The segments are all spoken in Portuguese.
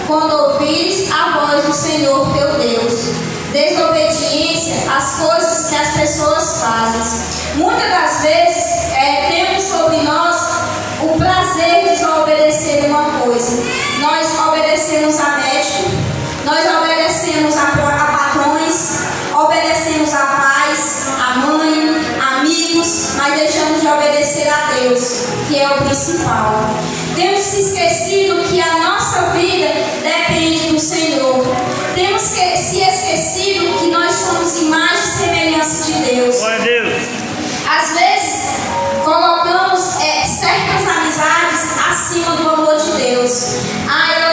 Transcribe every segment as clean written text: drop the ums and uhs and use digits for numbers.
quando ouvires a voz do Senhor teu Deus. Desobediência às coisas que as pessoas fazem. Muitas das vezes temos sobre nós o prazer de só obedecer uma coisa. Nós obedecemos a médico, nós obedecemos a patrões, obedecemos a pais, a mãe, amigos, mas deixamos de obedecer a Deus, que é o principal. Temos se esquecido que a nossa vida depende do Senhor. Temos se esquecido que nós somos imagem e semelhança de Deus. Glória a Deus. Às vezes, colocamos certas amizades acima do amor de Deus.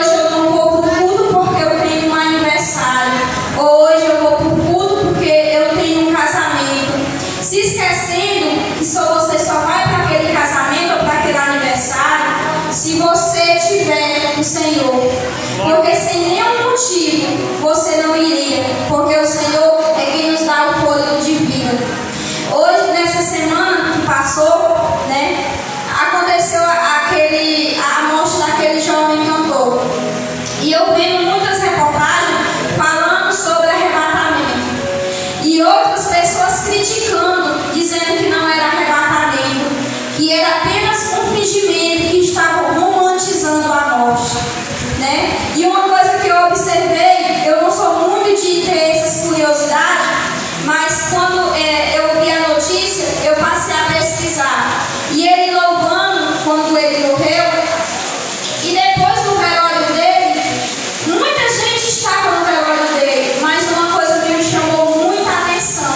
Hoje eu não vou para o culto porque eu tenho um aniversário. Ou hoje eu vou para o culto porque eu tenho um casamento. Se esquecendo que você só vai para aquele casamento ou para aquele aniversário se você tiver o Senhor. Porque sem nenhum motivo você não iria. Porque o Senhor é quem nos dá o fôlego de vida. Hoje, nessa semana que passou, aconteceu a morte daquele jovem cantor. E eu vendo muitas reportagens falando sobre arrebatamento. E outras pessoas criticando, dizendo que não era arrebatamento, que era apenas um fingimento, que estavam romantizando a morte. E uma coisa que eu observei, eu não sou muito de ter essas curiosidades, mas quando eu vi a notícia, eu passei a pesquisar. E ele louvando quando ele morreu. E depois do velório dele, muita gente estava no velório dele. Mas uma coisa que me chamou muita atenção,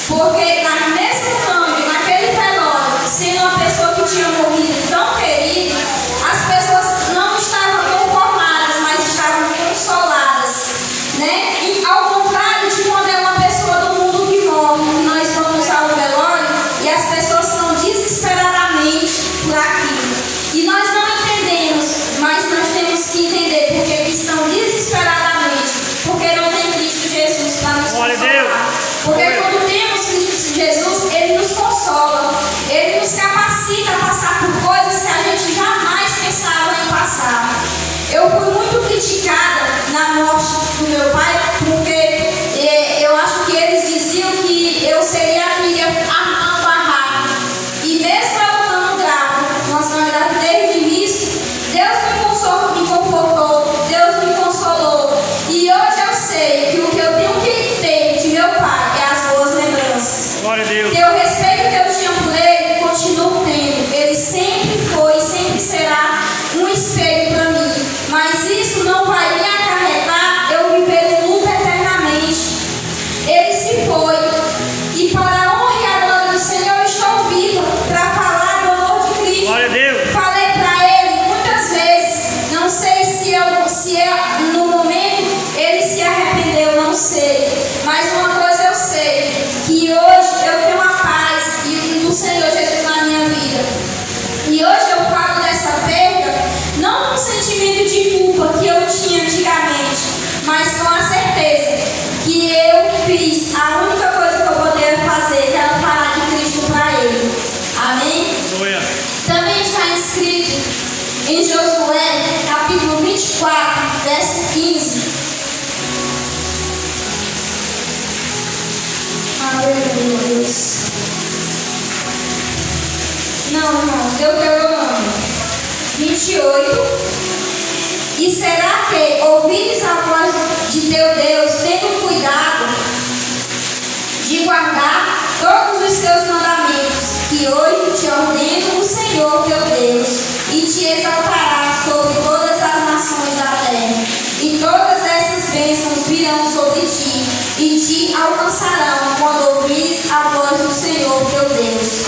porque na mesmo câmbio, naquele velório, sendo uma pessoa que tinha morrido tão querida, as pessoas não estavam conformadas, mas estavam consoladas. E ao contrário de quando é uma pessoa do mundo que morre, nós vamos ao velório e as pessoas estão desesperadamente por aquilo. E nós não entendemos, mas nós temos que entender porque que estão desesperadamente, porque não tem Cristo Jesus para nos consolar. Porque quando temos Cristo Jesus, Ele nos consola, Ele nos capacita a passar por coisas que a gente jamais pensava em passar. Eu fui muito criticada na morte do meu pai, porque eu acho que eles diziam que eu seria a que ia armar um barraco. E mesmo eu estando grávida, uma gravidez de início, Deus me confortou, Deus me consolou. E hoje eu sei que o que eu tenho que ter de meu pai é as boas lembranças. Glória a Deus. Que o respeito que eu tinha por ele, continuo tendo. Ele sempre foi e sempre será um espelho para mim. Mas isso não vai me acarretar eu viver em luta eternamente. Ele se foi. E para a honra e a glória do Senhor, eu estou viva para falar do amor de Cristo. Glória a Deus. Falei para ele muitas vezes. Não sei se no momento ele se arrependeu, não sei. Mas uma coisa eu sei, que hoje eu tenho a paz do Senhor Jesus na minha vida. E hoje eu falo dessa perda, não com o sentimento de culpa que eu tinha antigamente, mas com a certeza que eu fiz a única coisa que eu poderia fazer, que era falar de Cristo para ele. Amém? Aleluia. Também está escrito em Josué, capítulo 24, verso 15. Aleluia. Não, irmão, Deuteronômio 28. E será que ouvires a voz de teu Deus, tendo cuidado de guardar todos os teus mandamentos, que hoje te ordeno o Senhor teu Deus, e te exaltará sobre todas as nações da terra, e todas essas bênçãos virão sobre ti, e te alcançarão quando ouvires a voz do Senhor teu Deus.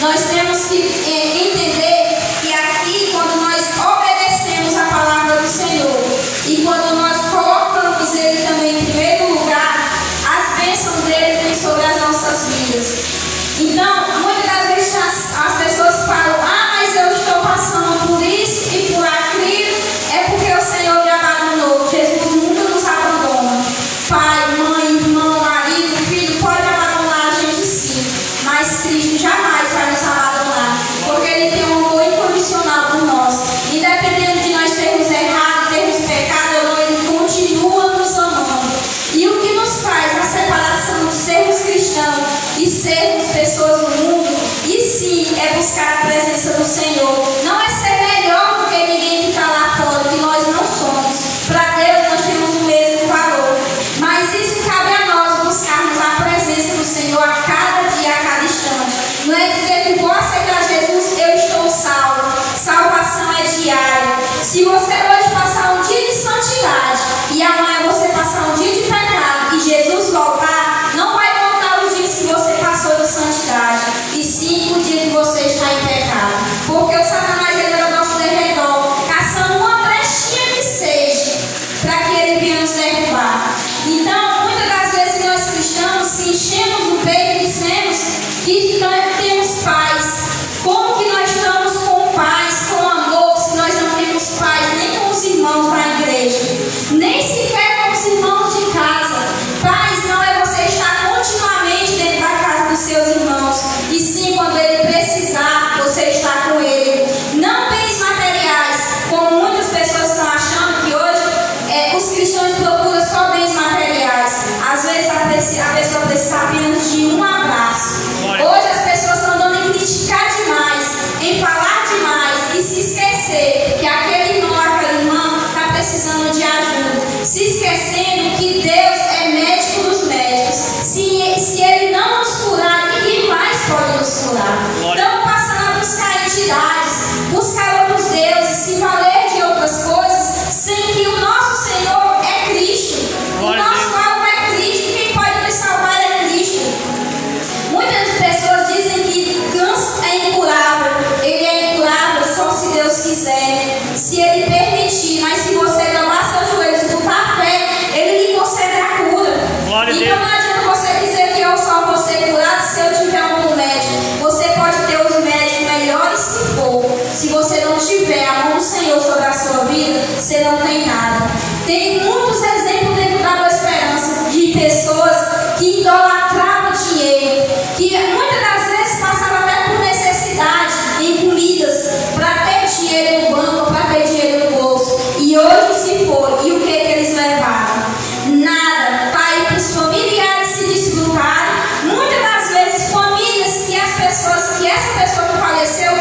Nós temos que entender que aqui, quando nós obedecemos a palavra do Senhor, e quando nós colocamos Ele também em primeiro lugar, as bênçãos dele vêm sobre as nossas vidas. Então, muitas das vezes as pessoas falam: mas eu estou passando por isso e por aquilo, é porque o Senhor me abandonou. Jesus nunca nos abandona. Pai, mãe, irmão, marido, filho, pode abandonar a gente sim, mas Cristo jamais vai nos abandonar. você não tem nada. Tem muitos exemplos dentro da Boa Esperança de pessoas que idolatravam dinheiro, que muitas das vezes passavam até por necessidade em comidas para ter dinheiro no banco, para ter dinheiro no bolso. E hoje se foi. E o que eles levaram? Nada. Para ir para os familiares se desfrutarem. Muitas das vezes famílias que essa pessoa que faleceu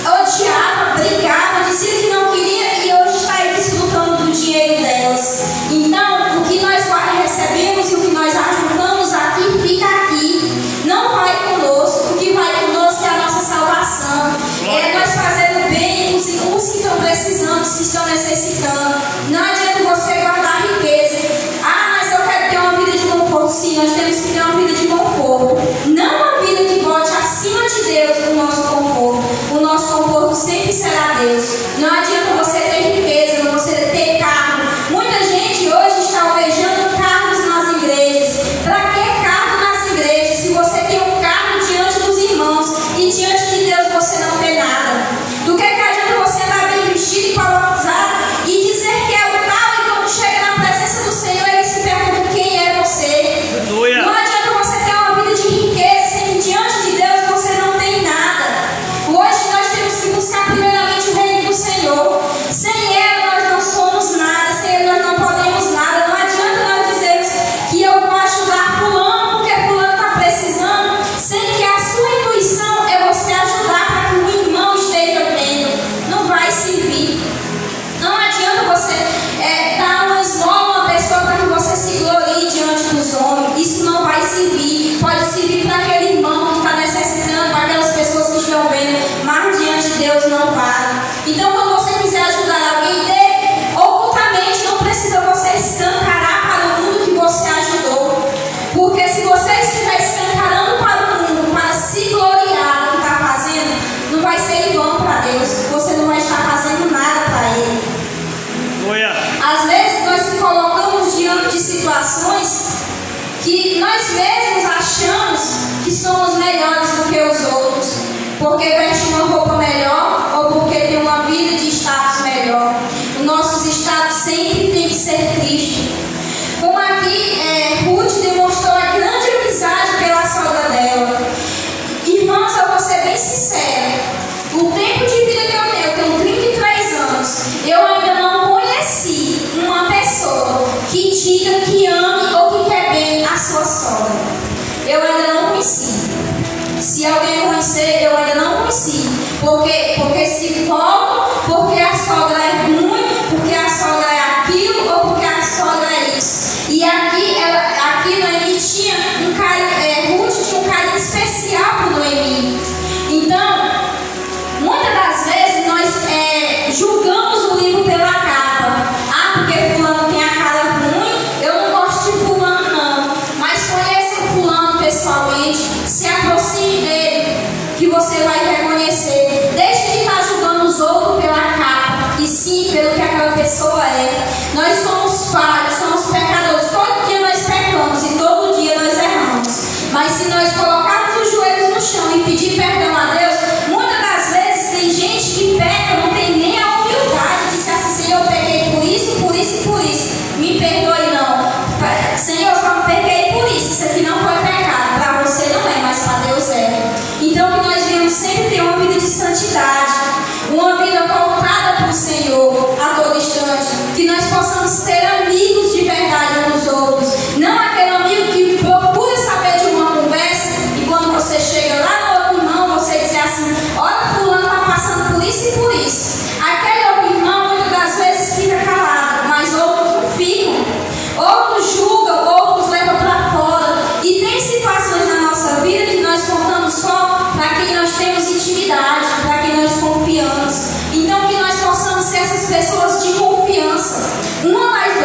odiava, brigava, dizia que não queria e hoje está aí desfrutando do dinheiro delas. Então, o que nós recebemos e o que nós ajudamos aqui, fica aqui. Não vai conosco. O que vai conosco é a nossa salvação. É nós fazendo bem os que estão precisando, os que estão necessitando. Não adianta você guardar riqueza. Ah, mas eu quero ter uma vida de conforto. Sim, nós temos que ter uma vida de conforto. Não uma vida que bote acima de Deus o nosso conforto. O nosso conforto sempre será Deus. Não adianta você ter riqueza, você ter carro. Muita gente hoje está almejando carros nas igrejas. Para que carro nas igrejas? Se você tem um carro diante dos irmãos e diante de Deus você não tem nada. Do que adianta você andar bem vestido e valorizado e dizer que é o tal e quando chega na presença do Senhor ele se pergunta quem é você? Aleluia. Não adianta você ter uma vida de riqueza sem que diante de Deus você não tem nada. Hoje nós temos que buscar primeiramente o reino do Senhor. Sem Ele nós não somos nada, sem Ele nós não podemos nada. Não adianta nós dizermos que eu vou ajudar fulano porque fulano está precisando, sem que a sua intuição é você ajudar para que o irmão esteja vendo. Não vai servir. Não adianta você dar uma esmola a uma pessoa para que você se glorie diante dos homens. Isso não vai servir. Pode servir para aquele irmão que está necessitando, para aquelas pessoas que estão vendo, mas diante de Deus não vale. Então, quando você quiser ajudar alguém, dê ocultamente, não precisa você escancarar para o mundo que você ajudou. Porque se você estiver escancarando para o mundo, para se gloriar do que está fazendo, não vai ser em vão para Deus. Você não vai estar fazendo nada para Ele. Aleluia. Às vezes nós se colocamos diante de situações que nós mesmos achamos que somos melhores do que os outros, porque veste uma roupa melhor ou porque tem uma vida de status melhor. O nosso status sempre tem que ser Cristo. Como aqui Ruth demonstrou a grande amizade pela sogra dela. Irmãos, eu vou ser bem sincera. O tempo de vida que eu tenho 33 anos, eu ainda não conheci uma pessoa que diga que ame ou que quer bem a sua sogra. Eu ainda não conheci. Se alguém conhecer, eu ainda não conheci. Porque se for, porque a sogra é ruim, porque a sogra é aquilo ou porque a sogra é isso. E aqui Noemi tinha um carinho, Ruth tinha um carinho especial para Noemi. Então, muitas das vezes nós julgamos o livro pela capa. Ah, porque fulano tem a cara ruim, eu não gosto de fulano não. Mas conheça o fulano pessoalmente, se aproxime dele, que você vai reconhecer. Deixe de estar julgando os outros pela capa, e sim pelo que aquela pessoa é. Nós somos falhos, somos pecadores. Todo dia nós pecamos e todo dia nós erramos. Mas se nós colocarmos os joelhos no chão e pedir perdão a Deus, muitas das vezes tem gente que peca, não tem nem a humildade de dizer assim: Senhor, eu pequei por isso, por isso e por isso. Me perdoe não. Senhor, só me pequei por isso. Isso aqui não foi pecado. Para você não é, mas para Deus é. Então que nós devemos sempre ter uma vida de santidade, uma vida voltada para o Senhor a todo instante. Que nós possamos ter amigos de verdade uns dos outros. Não aquele amigo que procura saber de uma conversa e quando você chega lá no outro irmão, você diz assim: olha, fulano está passando por isso e por isso. Aquele outro irmão muitas das vezes fica calado, mas outros não ficam. Outros julgam, outros levam para fora. E tem situações na nossa vida que nós contamos só para quem nós temos intimidade, para quem nós confiamos. Então que nós possamos ser essas pessoas de confiança. Uma das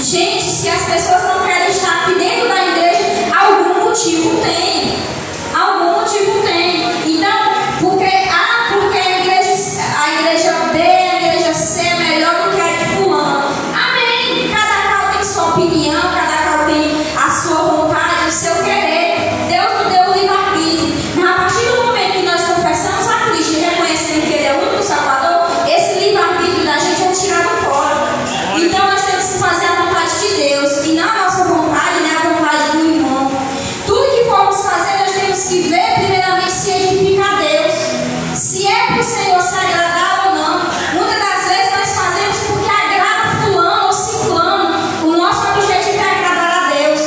Gente, se as pessoas não querem estar aqui dentro da igreja, algum motivo tem. Algum motivo tem. Então, porque a igreja B, a igreja C é melhor do que a de fulano. Amém. Cada qual tem sua opinião, cada qual tem a sua vontade, o seu querer. Deus nos deu o livre-arbítrio. Mas a partir do momento que nós confessamos a Cristo e reconhecemos que Ele é o único Salvador, esse livre-arbítrio da gente é tirado fora. Então nós temos que fazer a vontade de Deus e não a nossa vontade, nem a vontade do irmão. Tudo que formos fazer, nós temos que ver primeiramente se edifica a Deus, se é para o Senhor se agradar ou não. Muitas das vezes nós fazemos porque agrada fulano ou ciclano. O nosso objetivo é agradar a Deus.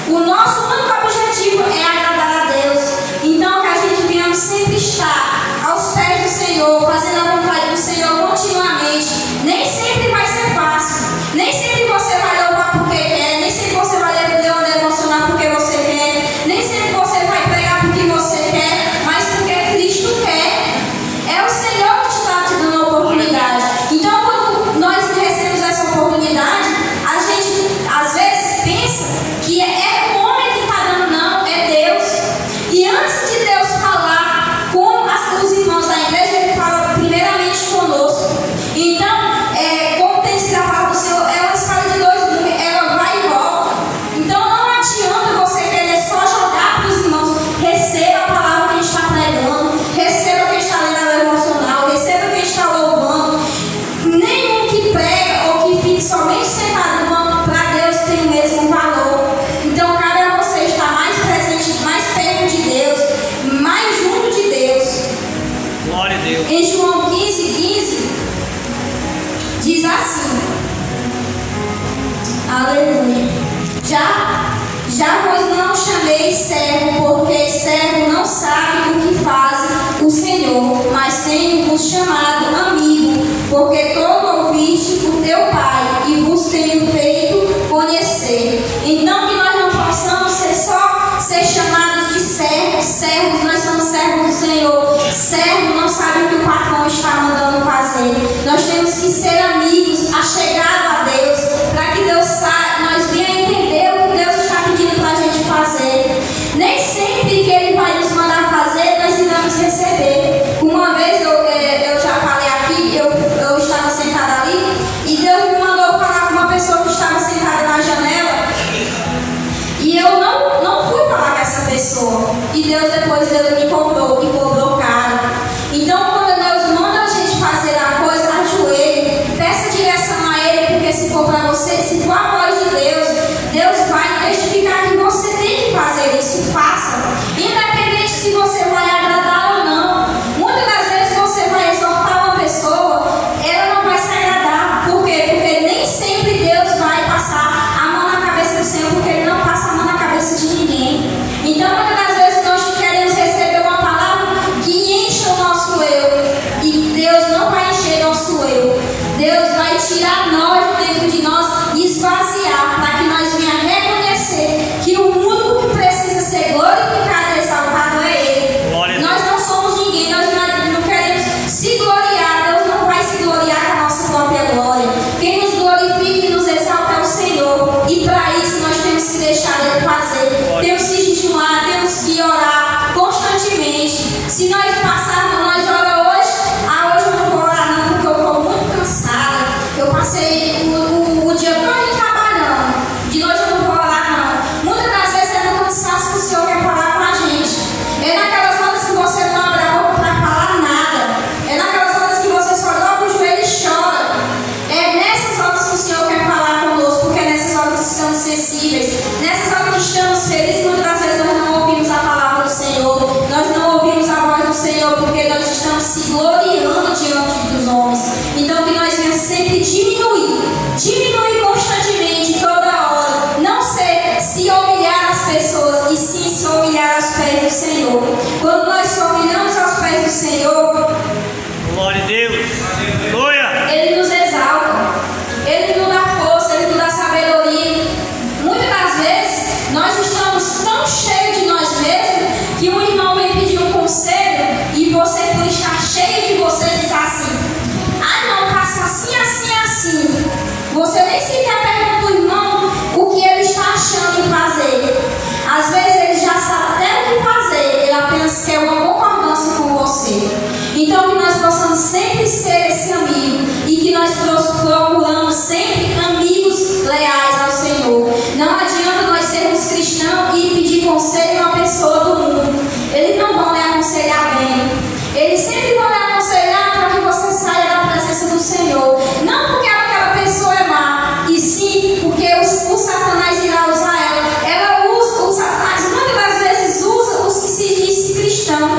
O nosso único objetivo é agradar a Deus. Então que a gente venha sempre estar aos pés do Senhor, fazendo a vontade do Senhor continuamente. Nem sempre vai ser fácil. Nem sempre você vai louvar porque quer. Nem sempre você vai ler uma devocional porque você quer. Nem sempre você vai pregar porque você quer. Mas porque Cristo quer. É o Senhor que está te dando a oportunidade. Então quando nós recebemos essa oportunidade, a gente às vezes pensa que é o homem que está dando, não, é Deus. E antes de Deus falar com os irmãos da igreja, Ele fala primeiramente conosco. Então, como tem sido a palavra do Senhor, é uma escala de 2 números, ela vai e volta. Então não adianta você querer só jogar para os irmãos. Receba a palavra que a gente está pregando, receba o que a gente está lendo na devocional, receba o que a gente está louvando. Nenhum que prega ou que fique somente sentado no banco para Deus tem o mesmo valor. Então cabe a você estar mais presente, mais perto de Deus, mais junto de Deus. Glória a Deus. Em João 15:15 diz assim: aleluia. Já vos não chamei servo, porque servo não sabe o que faz o Senhor, mas tenho-vos chamado amigo, porque todo ouviste o teu Pai e vos tenho feito conhecer. Então que nós não possamos ser chamados de servos. Servos, nós somos servos do Senhor. Servo não sabe o que o patrão está mandando fazer. Nós temos que ser amigos, achegados a Deus, para que Deus nós venhamos entender o que Deus está pedindo para a gente fazer. Nem sempre que Ele vai nos mandar fazer, nós iremos receber. Uma vez eu já falei aqui, eu estava sentada ali, e Deus me mandou falar com uma pessoa que estava sentada na janela, e eu não fui falar com essa pessoa. E depois Deus me cobrou caro. Então quando Deus manda a gente fazer a coisa, ajoelhe, peça direção a Ele, porque se for para você, se for a voz de Deus, Deus vai testificar que você tem que fazer isso. Faça, independente se você vai agradar ou não. Muitas das vezes você vai exortar uma pessoa, ela não vai se agradar. Por quê? Porque nem sempre Deus vai passar a mão na cabeça do Senhor, porque Ele não passa a mão na cabeça de ninguém. Então muitas das vezes nós queremos receber uma palavra que enche o nosso eu, e Deus não vai encher nosso eu. Deus vai tirar nós dentro de nós e esvaziar, para que nós venhamos reconhecer que o único que precisa ser glorificado e exaltado é Ele. Nós não somos ninguém, nós não queremos se gloriar. Deus não vai se gloriar com a nossa própria glória. Quem nos glorifica e nos exalta é o Senhor. E para isso nós temos que deixar Ele fazer. Temos que jejuar, temos que orar constantemente. Se nós passarmos, nós oramos hoje. Hoje eu não vou orar não, porque eu estou muito cansada. Eu passei o dia todo trabalhando. De noite eu não vou orar não. Muitas das vezes é no cansaço que o Senhor quer falar com a gente. É naquelas horas que você não abre a boca para falar nada. É naquelas horas que você só dobra o joelho e chora. É nessas horas que o Senhor quer falar conosco, porque é nessas horas que estamos sensíveis. Nessas horas que estamos felizes, muitas das vezes nós não ouvimos a palavra do Senhor. Nós não ouvimos a voz do Senhor, porque nós estamos se gloriando diante dos homens. Então que nós venhamos sempre diminuir constantemente, toda hora. Não ser se humilhar as pessoas, e sim se humilhar aos pés do Senhor. Quando nós se humilhamos aos pés do Senhor, Glória a Deus. Aleluia. Ele nos exalta, Ele nos dá força, Ele nos dá sabedoria. Muitas das vezes nós estamos tão cheios de nós mesmos que um irmão vem pedir um conselho e você, por estar cheio de você, diz assim: ah não, faça assim, assim, assim. Você nem sequer pergunta ao irmão Às vezes ele já sabe até o que fazer, ele apenas quer uma concordância com você. Então que nós possamos sempre ser esse amigo e que nós procuramos sempre amigos leais ao Senhor. Não adianta nós sermos cristãos e pedir conselho a uma pessoa do mundo. Eles não vão lhe aconselhar bem. Eles sempre vão lhe aconselhar para que você saia da presença do Senhor. Não porque aquela pessoa é má, e sim porque o Satanás irá usar ela. O Satanás muitas das vezes usa os que se diz cristão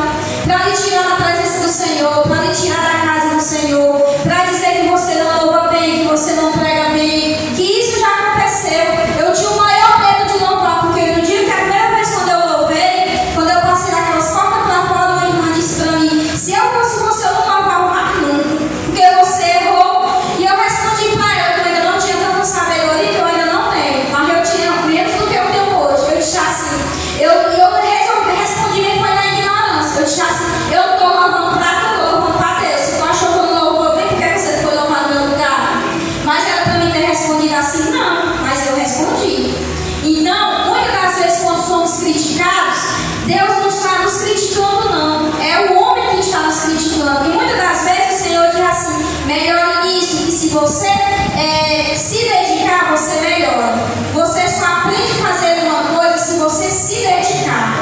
para lhe tirar da presença do Senhor, para lhe tirar da casa do Senhor, para dizer que você não louva bem, que você não prega bem, que isso já aconteceu. Eu tinha o maior medo de louvar, porque no dia que a primeira vez quando eu louvei, quando eu passei naquelas portas para fora, uma irmã disse para mim: se eu fosse você, eu não louvava mais nunca, porque você errou. E eu respondi para ela que eu ainda não tinha tanta sabedoria, que eu ainda não tenho, mas eu tinha menos do que eu tenho hoje. Eu disse assim, eu respondi mesmo foi na ignorância. Eu disse assim, eu estou louvando para Deus. Se tu achou que eu não louvou bem, por que você foi louvar no meu lugar? Mas ela também ter respondido assim, não, mas eu respondi. Então, muitas das vezes quando somos criticados, Deus não está nos criticando, não. É o homem que está nos criticando. E muitas das vezes o Senhor diz assim, melhore nisso, que se você se dedicar, você melhora. Você só aprende a fazer uma coisa se você se dedicar.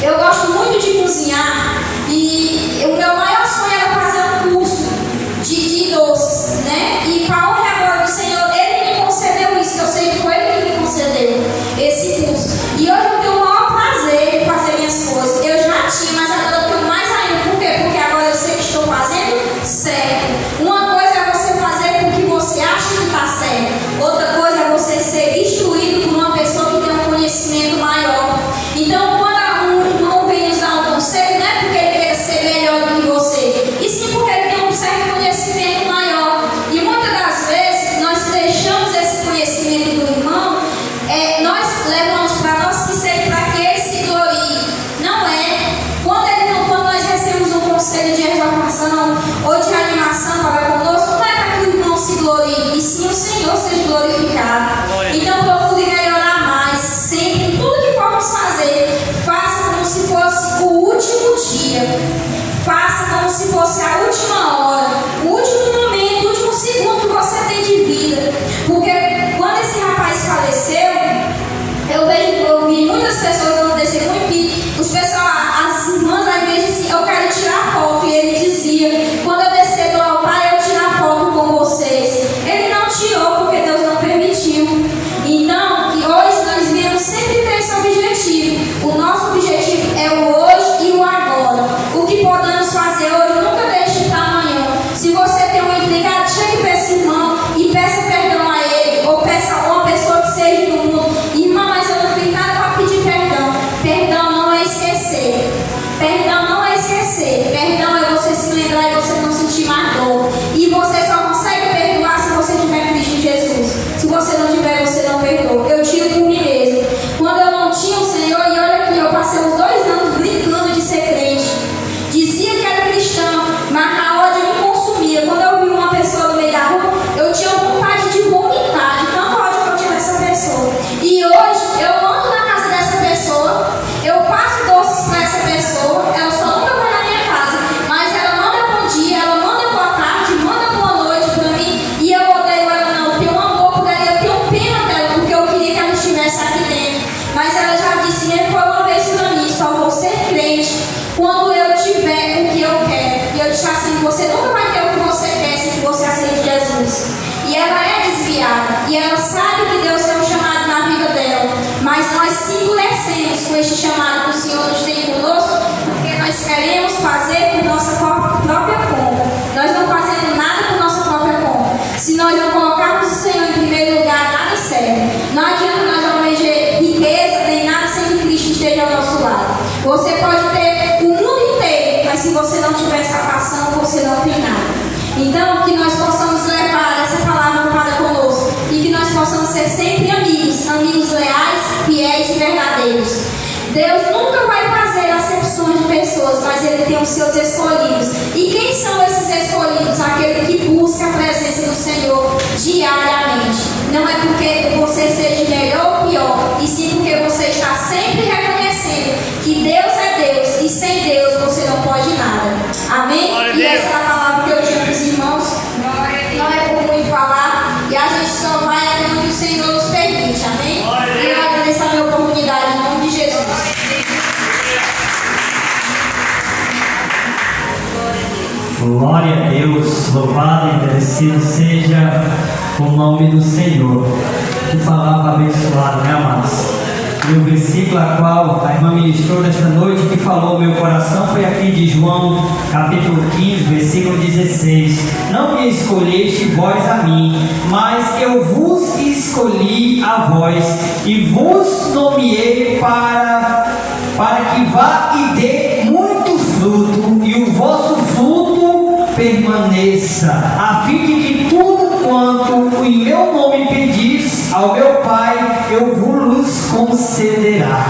Eu gosto muito de cozinhar e o meu maior sonho era fazer um curso de doces, né? E para a honra e glória do Senhor, Ele me concedeu isso, que eu sei que foi Ele que me concedeu esse curso. E hoje eu tenho o maior prazer em fazer minhas coisas. Eu já tinha, mas agora eu tenho mais ainda. Por quê? Porque agora eu sei que estou fazendo certo. Uma coisa é você fazer com o que você acha que está certo. Outra coisa é você ser instruído por uma pessoa que tem um conhecimento maior. Então, quando um irmão vem nos dar um conselho, não é porque ele quer ser melhor do que você, e sim porque ele tem um certo conhecimento maior. E muitas das vezes nós deixamos esse conhecimento do irmão, nós levamos para nós que seja para que ele se glorie. Não é. Quando nós recebemos um conselho de exortação ou de animação para conosco, não é para que o irmão se glorie, e sim o Senhor seja glorificado. Então procure melhorar mais, sempre, tudo que formos fazer, faça como se fosse o último dia, faça como se fosse a última hora, o último momento, o último segundo que você tem de vida. Porque quando esse rapaz faleceu, eu vi muitas pessoas dando testemunho que as irmãs da igreja diziam, eu quero tirar foto, e ele dizia, quando eu descer do altar, eu tirar foto com vocês. Ele não tirou porque Deus não permitiu. Então, que hoje nós viemos sempre ter esse objetivo. O nosso objetivo é o hoje e o agora. O que podemos fazer hoje, nunca deixe para amanhã. Se você tem um implicado, chegue para esse irmão e peça perdão a ele, ou peça a uma pessoa que seja do mundo. Irmão, mas eu não fiz nada para pedir perdão. Perdão não é esquecer. Perdão não é esquecer. Perdão é você se lembrar e você não sentir mais dor. E você só consegue perdoar se você tiver Cristo Jesus. Se você não tiver, você não perdoa. Eu tiro por mim mesmo. Quando eu não tinha o Senhor, e olha aqui, eu passei uns 2 anos brincando de ser crente. Dizia que era cristão, mas a ódio me consumia. Quando eu vi uma pessoa no meio da rua, eu tinha vontade de vomitar, de tanto ódio que eu tinha dessa pessoa. E hoje, eu ando na casa dessa pessoa, eu passo doces para essa pessoa, ela só nunca vai na minha casa, mas ela manda bom dia, ela manda boa tarde, manda boa noite para mim, e eu odeio ela não, eu tenho um amor por ela, eu tenho pena dela, porque eu queria que ela estivesse aqui dentro. Mas ela já disse, mesmo foi uma vez para mim, só vou ser crente quando eu tiver o que eu quero. E eu disse assim, você nunca vai ter o que você quer se você aceita Jesus. E ela é desviada, e ela sabe que Deus tem um chamado na vida dela, mas nós se endurecemos com este chamado que o Senhor nos tem conosco, porque nós queremos fazer por nossa própria conta. Nós não fazemos nada por nossa própria conta. Se nós não colocarmos o Senhor em primeiro lugar, nada serve. Não adianta nós almejar riqueza, nem nada sem que Cristo esteja ao nosso lado. Você pode ter o mundo inteiro, mas se você não tiver salvação, você não tem nada. Então, que nós possamos levar essa palavra para conosco e que nós possamos ser sempre amigos, amigos leais, fiéis e verdadeiros. Deus nunca vai fazer acepções de pessoas, mas Ele tem os seus escolhidos. E quem são esses escolhidos? Aquele que busca a presença do Senhor diariamente. Não é porque você seja melhor ou pior, e sim porque você está Glória a Deus, louvado e agradecido seja o nome do Senhor. Que palavra abençoada, né, amados? E o versículo a qual a irmã ministrou nesta noite, que falou ao meu coração, foi aqui de João, capítulo 15, versículo 16. Não me escolheste vós a mim, mas eu vos escolhi a vós, e vos nomeei para que vá e dê muito fruto, e o vosso fruto permaneça, a fim de que tudo quanto em meu nome pedis ao meu Pai, eu vos concederá.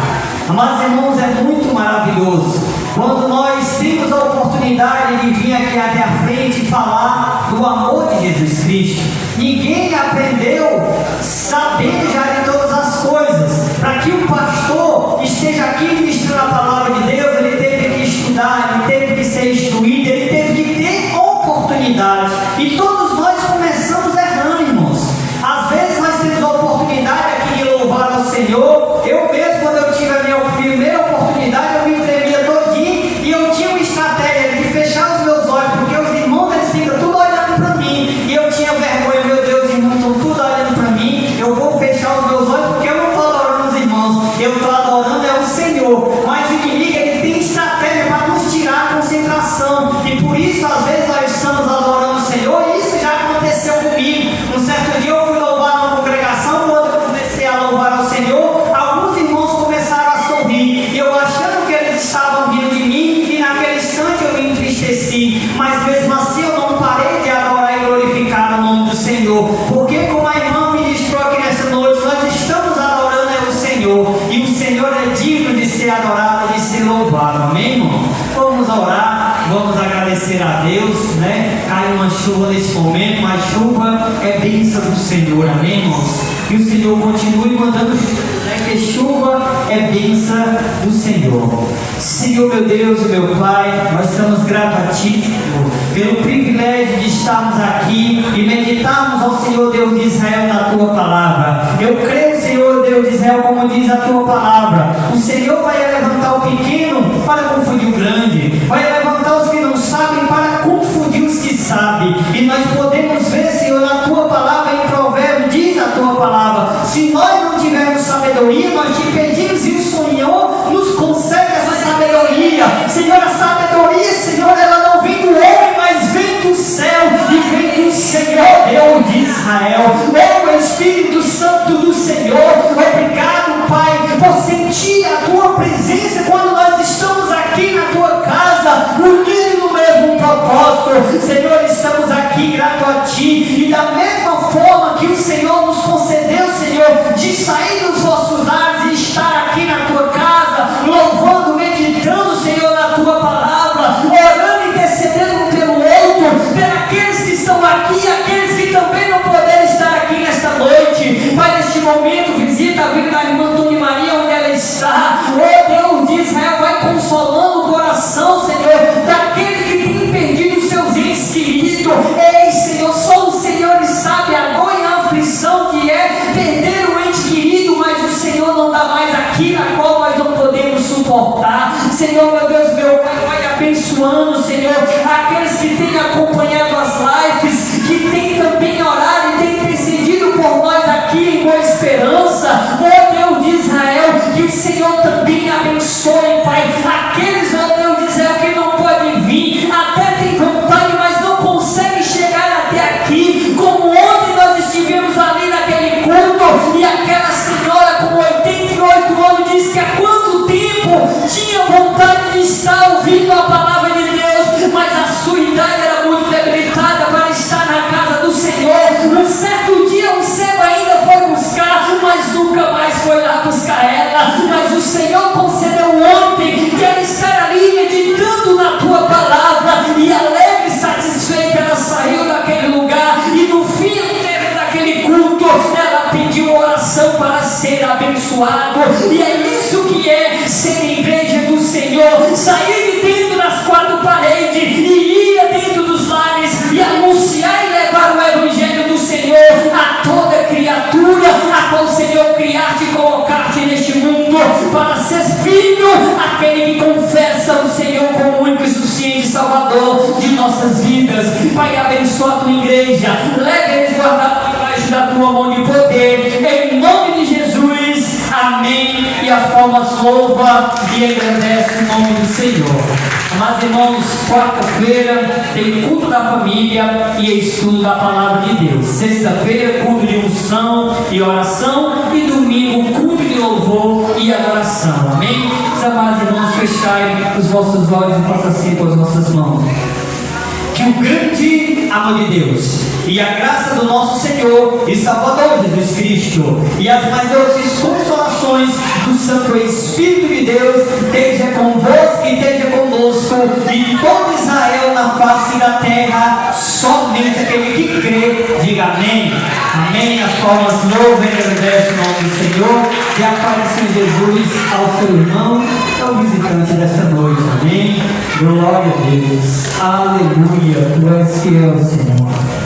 Amados irmãos, é muito maravilhoso quando nós temos a oportunidade de vir aqui até a frente e falar do amor de Jesus Cristo. Ninguém aprendeu sabendo já de todas as coisas. Para que o pastor esteja aqui ministrando a palavra de Deus, ele teve que estudar, ele teve que ser instruído, ele teve que ter oportunidade. E todos nós começamos errando, irmãos. Às vezes nós temos a oportunidade aqui de louvar ao Senhor. Eu mesmo, quando eu tive a minha primeira oportunidade, eu me tremia todinho, e eu tinha uma estratégia de fechar os meus olhos, porque os irmãos, eles ficam tudo olhando para mim, e eu tinha vergonha. Meu Deus, os irmãos estão tudo olhando para mim, eu vou fechar os meus olhos, porque eu não estou adorando os irmãos, eu estou adorando é o Senhor. Mas o inimigo, ele tem estratégia para nos tirar a concentração, e por isso às vezes nós estamos adorando o Senhor, e isso já aconteceu comigo. Um certo dia eu fui louvar na congregação, quando eu comecei a louvar ao Senhor, alguns irmãos começaram a sorrir, e eu achando que eles estavam rindo de mim, e naquele instante eu me entristeci, mas mesmo assim eu não parei de adorar e glorificar o nome do Senhor, porque como a irmã ministrou aqui nesta noite, nós estamos adorando o Senhor, e o Senhor é digno de ser adorado, de ser louvado. Amém, irmão? Vamos orar, vamos agradecer a Deus, né? Cai uma chuva nesse momento, mas chuva é bênção do Senhor, amém, irmãos? Que o Senhor continue mandando chuva, né? Que chuva é bênção do Senhor. Senhor, meu Deus e meu Pai, nós estamos gratos a Ti, Senhor, pelo privilégio de estarmos aqui e meditarmos ao Senhor Deus de Israel na Tua palavra. Eu creio, Senhor Deus de Israel, como diz a Tua palavra, o Senhor vai levantar o pequeno para confundir o grande, vai levantar os que não sabem para confundir os que sabem. E nós podemos ver, Senhor, na Tua palavra, em Provérbios diz a Tua palavra, se nós não tivermos sabedoria, nós te pedimos e o Senhor nos concede essa sabedoria. Senhor, a sabedoria, Senhor, ela não vem do homem, mas vem do céu, e vem do Senhor Deus de Israel. O Espírito Santo do Senhor, obrigado, Pai, por sentir a Tua presença quando nós estamos aqui na Tua casa, unidos no mesmo propósito. Senhor, estamos aqui grato a Ti, e da mesma forma que o Senhor nos concedeu, Senhor, de sair dos vossos lares e estar aqui na Tua casa, louvando, meditando, Senhor, na Tua palavra, orando e intercedendo pelo outro, pelos que estão aqui, aqueles que também não poderem estar aqui nesta noite. Pai, neste momento, visita a vida da irmã Tony Maria, onde ela está. Deus de Israel, vai consolando o coração, Senhor, daquele que tem perdido os seus entes queridos. Ei, Senhor, só o Senhor sabe a dor e a aflição que é perder um ente querido, mas o Senhor não dá mais aquilo a qual nós não podemos suportar. Senhor, meu Deus, meu Pai, vai abençoando, Senhor, aqueles que têm acompanhado as lives, que têm também orado e têm intercedido por nós aqui em Boa Esperança. Deus de Israel, que o Senhor também abençoe, Pai, aqueles, Deus de Israel, que não podem vir, até tem vontade, mas não conseguem chegar até aqui, como ontem nós estivemos ali naquele culto, e aquela senhora com 88 anos disse que há quanto tempo tinha vontade de estar ouvindo a palavra de Deus, mas a sua idade era muito debilitada para estar na casa do Senhor. Um certo dia o céu ainda foi buscar, mas nunca mais foi lá buscar ela. Mas o Senhor concedeu ontem que ela estar ali meditando na Tua palavra, e alegre e satisfeita ela saiu daquele lugar, e no fim daquele culto ela pediu oração para ser abençoado. E é isso que é ser igreja do Senhor, sair de dentro das quatro paredes e ir dentro dos lares e anunciar e levar o evangelho do Senhor a toda criatura a qual o Senhor criaste e colocaste neste mundo, para ser filho, aquele que confessa o Senhor como único e suficiente Salvador de nós. nossas vidas. Pai, abençoa a tua igreja, leve eles guardados debaixo da tua mão de poder, em nome de Jesus, amém. E as palmas louva e agradece o nome do Senhor. Amados irmãos, quarta-feira tem culto da família e estudo da palavra de Deus. Sexta-feira, culto de unção e oração, e domingo, culto de louvor e adoração, amém? Os amados irmãos, fechai os vossos olhos e façam assim com as nossas mãos. Que o grande amor de Deus e a graça do nosso Senhor e Salvador Jesus Cristo e as mais doces consolações do Santo Espírito de Deus esteja convosco e esteja conosco e todo Israel na face da terra, somente aquele que crê, diga amém. Amém. As palmas louvem e agradecem o nome do Senhor e a paz do Senhor Jesus ao seu irmão, ao visitante desta noite. Amém. Glória a Deus. Aleluia. Tu és fiel, Senhor.